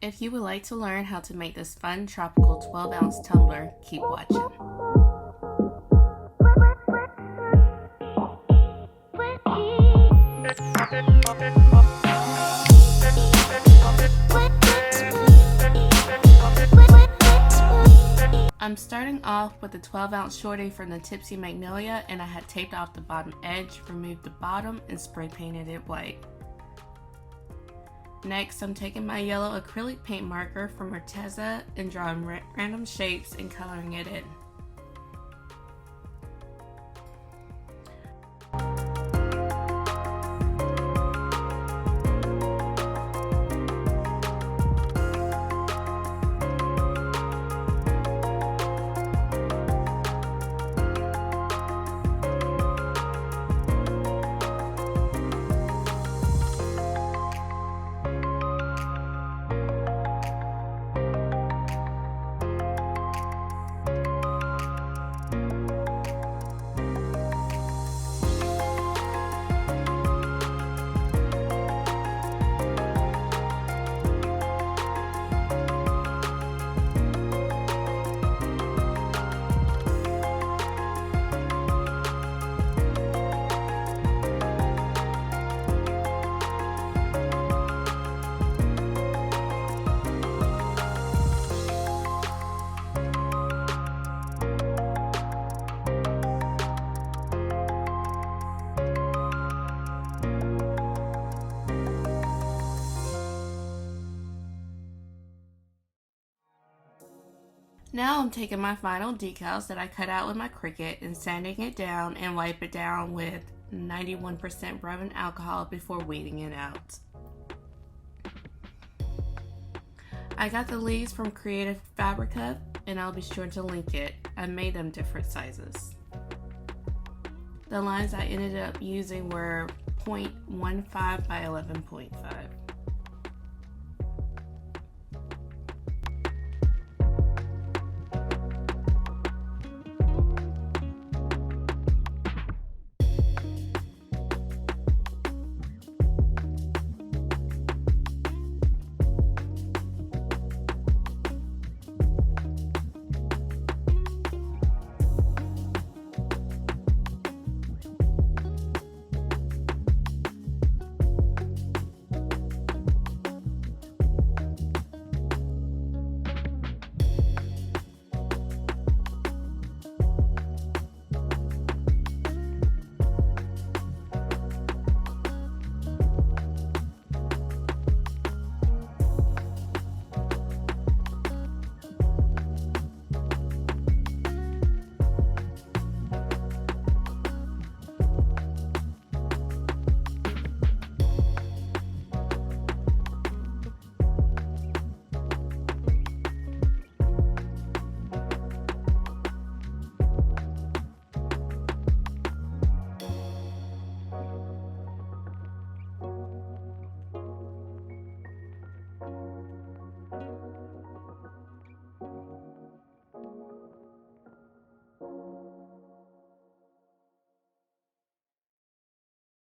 If you would like to learn how to make this fun tropical 12-ounce tumbler, keep watching. I'm starting off with the 12-ounce shorty from the Tipsy Magnolia, and I had taped off the bottom edge, removed the bottom, and spray painted it white. Next, I'm taking my yellow acrylic paint marker from Arteza and drawing random shapes and coloring it in. Now I'm taking my final decals that I cut out with my Cricut and sanding it down and wipe it down with 91% rubbing alcohol before weeding it out. I got the leaves from Creative FABRICA and I'll be sure to link it. I made them different sizes. The lines I ended up using were 0.15 by 11.5.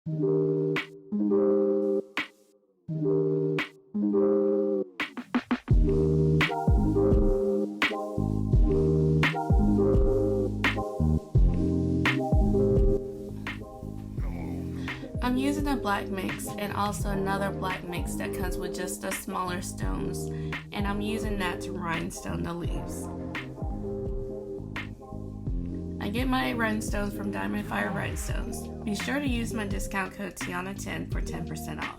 I'm using a black mix and also another black mix that comes with just the smaller stones, and I'm using that to rhinestone the leaves. I get my rhinestones from Diamond Fire Rhinestones. Be sure to use my discount code Tiana10 for 10% off.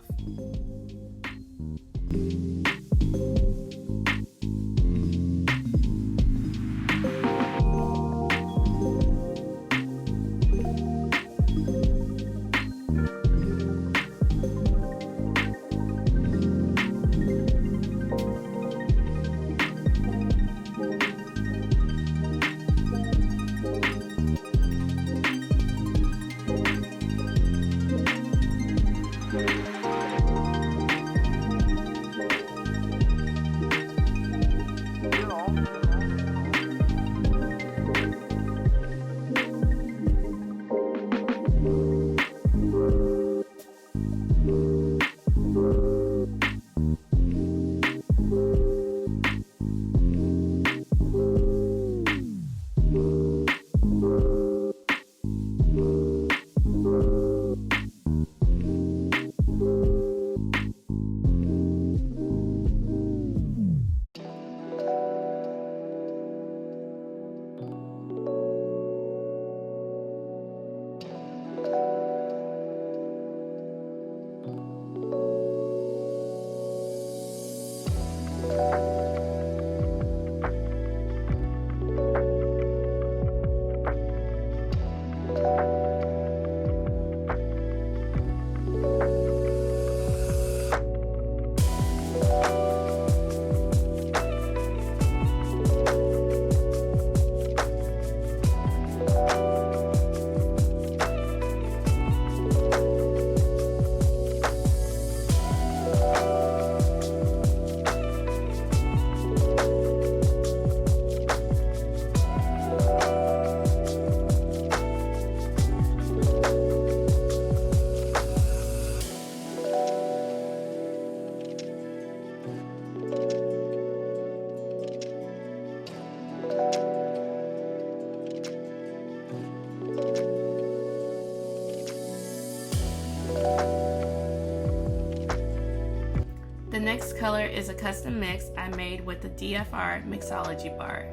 next color is a custom mix I made with the DFR Mixology bar.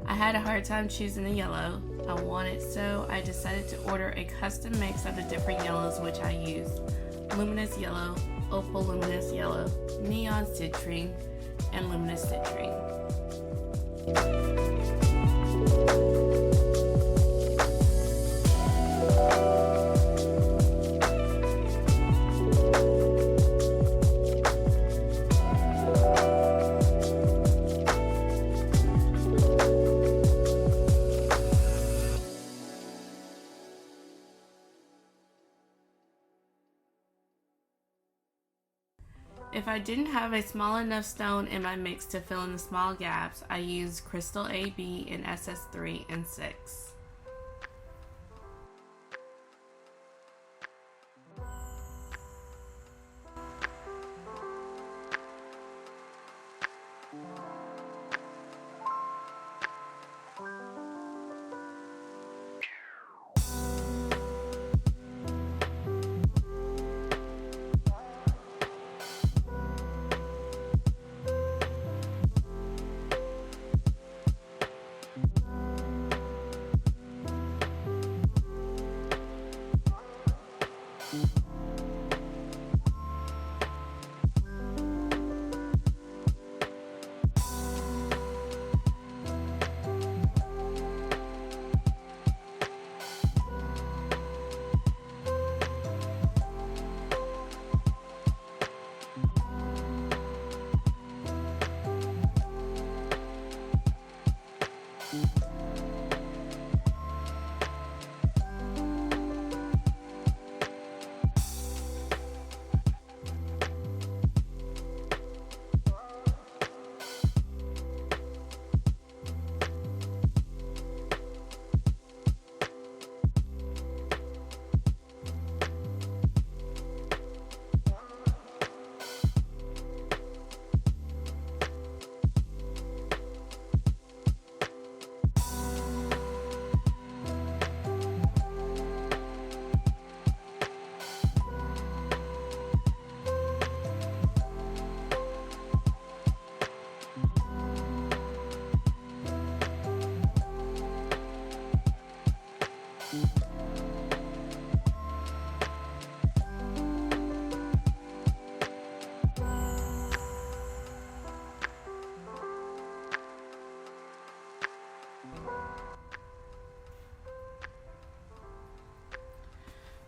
I had a hard time choosing the yellow I wanted, so I decided to order a custom mix of the different yellows which I used: Luminous Yellow, Opal Luminous Yellow, Neon Citrine, and Luminous Citrine. If I didn't have a small enough stone in my mix to fill in the small gaps, I used Crystal AB in SS3 and 6.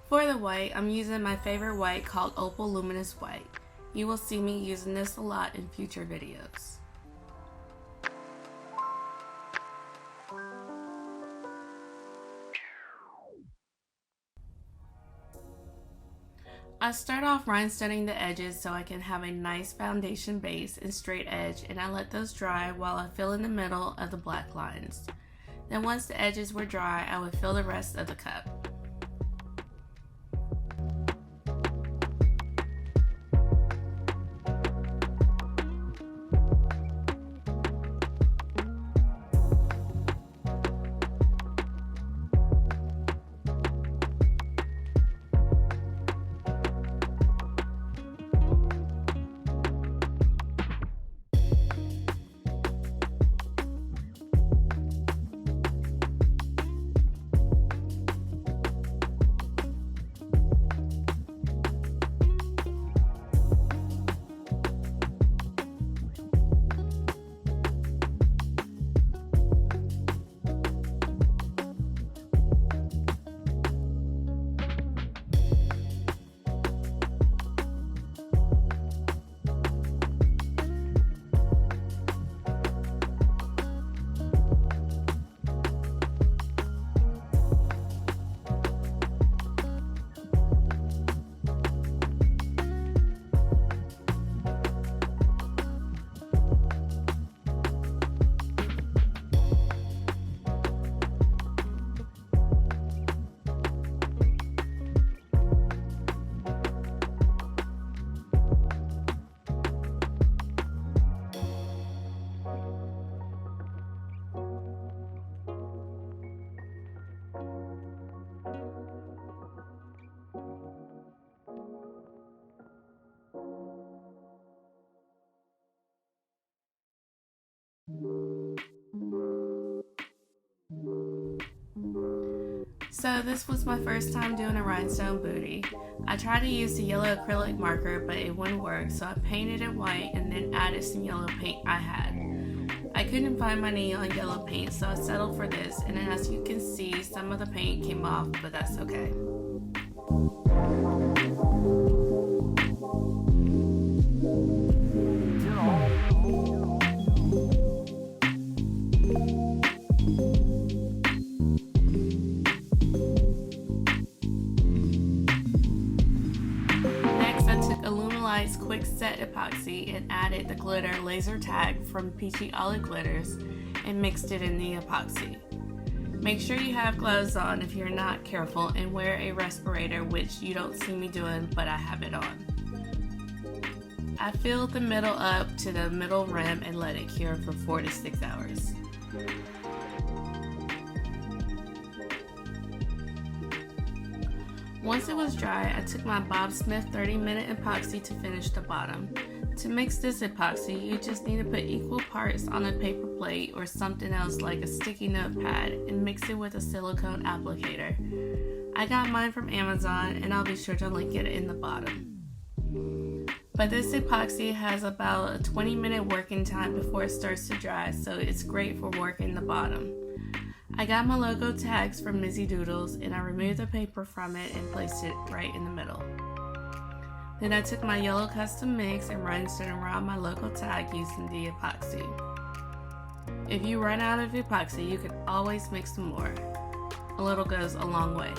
For the white, I'm using my favorite white called Opal Luminous White. You will see me using this a lot in future videos. I start off rhinestoning the edges so I can have a nice foundation base and straight edge, and I let those dry while I fill in the middle of the black lines. Then once the edges were dry, I would fill the rest of the cup. So this was my first time doing a rhinestone booty. I tried to use the yellow acrylic marker, but it wouldn't work, so I painted it white and then added some yellow paint I had. I couldn't find my neon yellow paint, so I settled for this, and as you can see, some of the paint came off, but that's okay. Quick Set Epoxy and added the glitter laser tag from Peachy Olive Glitters and mixed it in the epoxy. Make sure you have gloves on if you're not careful, and wear a respirator, which you don't see me doing, but I have it on. I filled the middle up to the middle rim and let it cure for 4 to 6 hours. Once it was dry, I took my Bob Smith 30-minute epoxy to finish the bottom. To mix this epoxy, you just need to put equal parts on a paper plate or something else like a sticky notepad and mix it with a silicone applicator. I got mine from Amazon, and I'll be sure to link it in the bottom. But this epoxy has about a 20-minute working time before it starts to dry, so it's great for working the bottom. I got my logo tags from Doodles, and I removed the paper from it and placed it right in the middle. Then I took my yellow custom mix and rhinestone around my logo tag using the epoxy. If you run out of epoxy, you can always mix some more. A little goes a long way.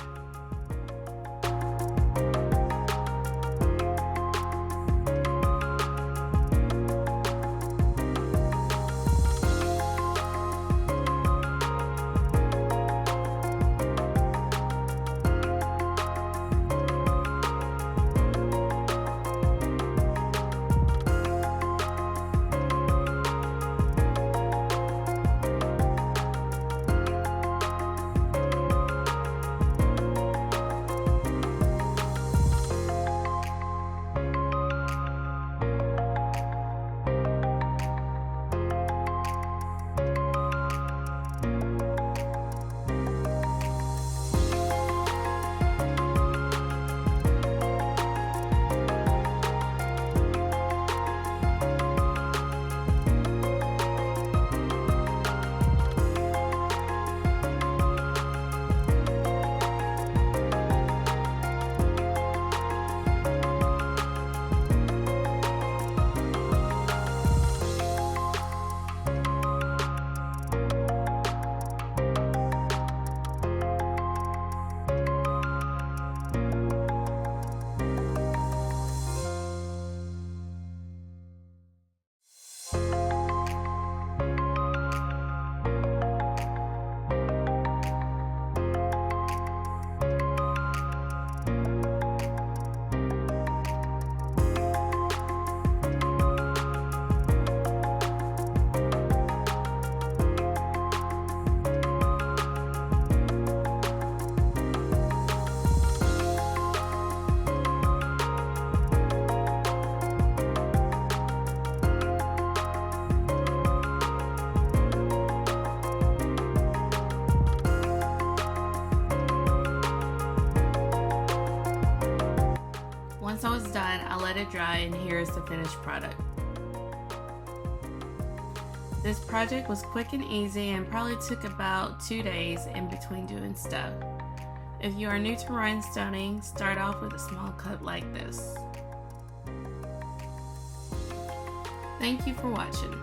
Once I was done, I let it dry, and here is the finished product. This project was quick and easy and probably took about 2 days in between doing stuff. If you are new to rhinestoning, start off with a small cup like this. Thank you for watching.